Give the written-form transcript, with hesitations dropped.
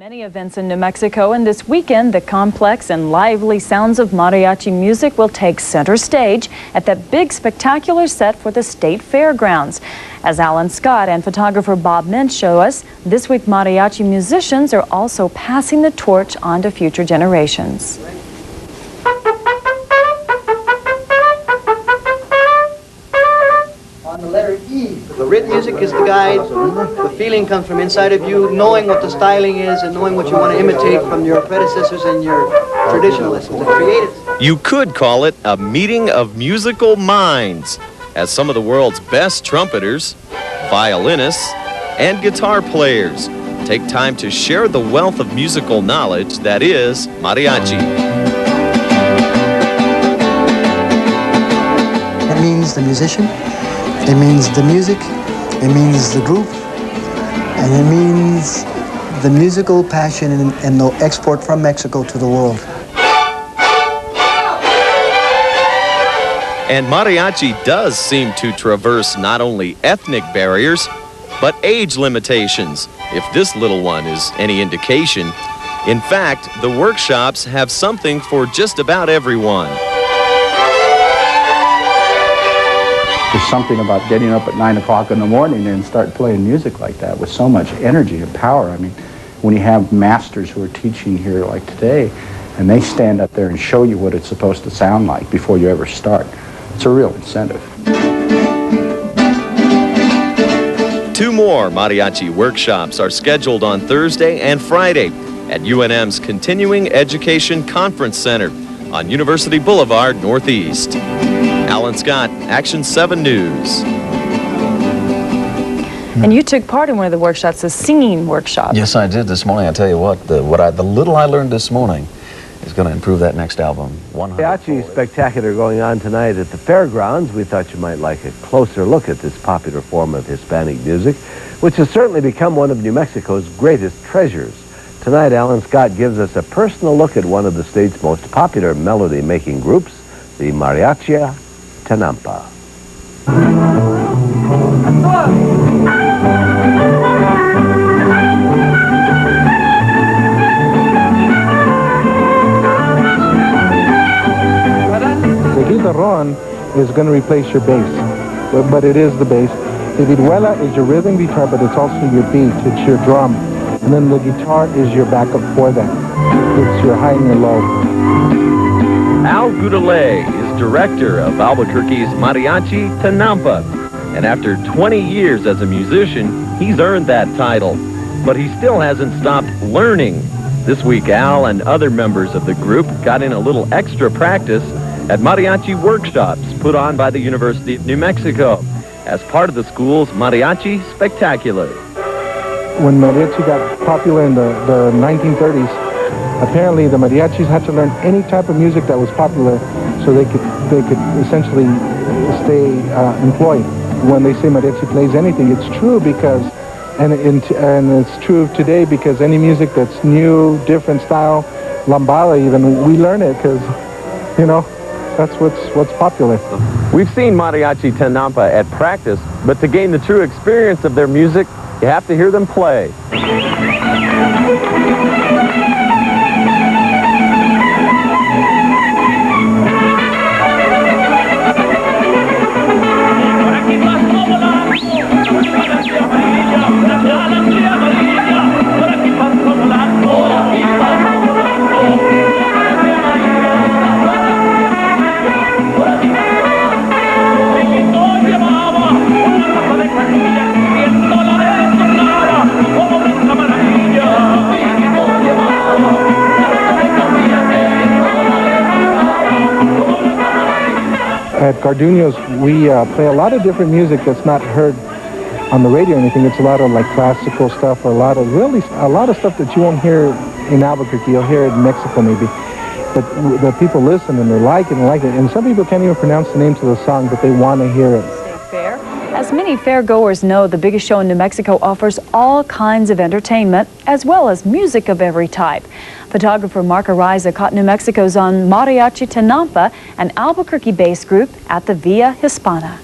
Many events in New Mexico, and this weekend the complex and lively sounds of mariachi music will take center stage at that big spectacular set for the state fairgrounds. As Alan Scott and photographer Bob Mintz show us, this week mariachi musicians are also passing the torch on to future generations. On the letter E. The written music is the guide. The feeling comes from inside of you, knowing what the styling is and knowing what you want to imitate from your predecessors and your traditionalists that created. You could call it a meeting of musical minds, as some of the world's best trumpeters, violinists, and guitar players take time to share the wealth of musical knowledge that is mariachi. It means the musician. It means the music, it means the group, and it means the musical passion and the export from Mexico to the world. And mariachi does seem to traverse not only ethnic barriers, but age limitations, if this little one is any indication. In fact, the workshops have something for just about everyone. There's something about getting up at 9 o'clock in the morning and start playing music like that with so much energy and power. I mean, when you have masters who are teaching here like today, and they stand up there and show you what it's supposed to sound like before you ever start, it's a real incentive. 2 more mariachi workshops are scheduled on Thursday and Friday at UNM's Continuing Education Conference Center on University Boulevard Northeast. Alan Scott, Action 7 News. And you took part in one of the workshops, a singing workshop. Yes, I did this morning. I tell you what, the little I learned this morning is going to improve that next album. Mariachi spectacular going on tonight at the fairgrounds. We thought you might like a closer look at this popular form of Hispanic music, which has certainly become one of New Mexico's greatest treasures. Tonight, Alan Scott gives us a personal look at one of the state's most popular melody-making groups, the Mariachi Tenampa. The guitarrón is going to replace your bass, but it is the bass. The vihuela is your rhythm guitar, but it's also your beat, it's your drum. And then the guitar is your backup for that. It's your high and your low. Al Goudelet is director of Albuquerque's Mariachi Tenampa. And after 20 years as a musician, he's earned that title. But he still hasn't stopped learning. This week, Al and other members of the group got in a little extra practice at mariachi workshops put on by the University of New Mexico as part of the school's Mariachi Spectacular. When mariachi got popular in the 1930s, apparently the mariachis had to learn any type of music that was popular so they could essentially stay employed. When they say mariachi plays anything, it's true because, and it's true today because any music that's new, different style, lambada even, we learn it because, you know, that's what's popular. We've seen Mariachi Tenampa at practice, but to gain the true experience of their music, you have to hear them play. At Garduño's, we play a lot of different music that's not heard on the radio or anything. It's a lot of like classical stuff, or a lot of stuff that you won't hear in Albuquerque. You'll hear it in Mexico maybe. But the people listen and they like it and like it. And some people can't even pronounce the names of the song, but they want to hear it. Fair. As many fairgoers know, the biggest show in New Mexico offers all kinds of entertainment as well as music of every type. Photographer Mark Ariza caught New Mexico's on Mariachi Tenampa, an Albuquerque-based group at the Via Hispana.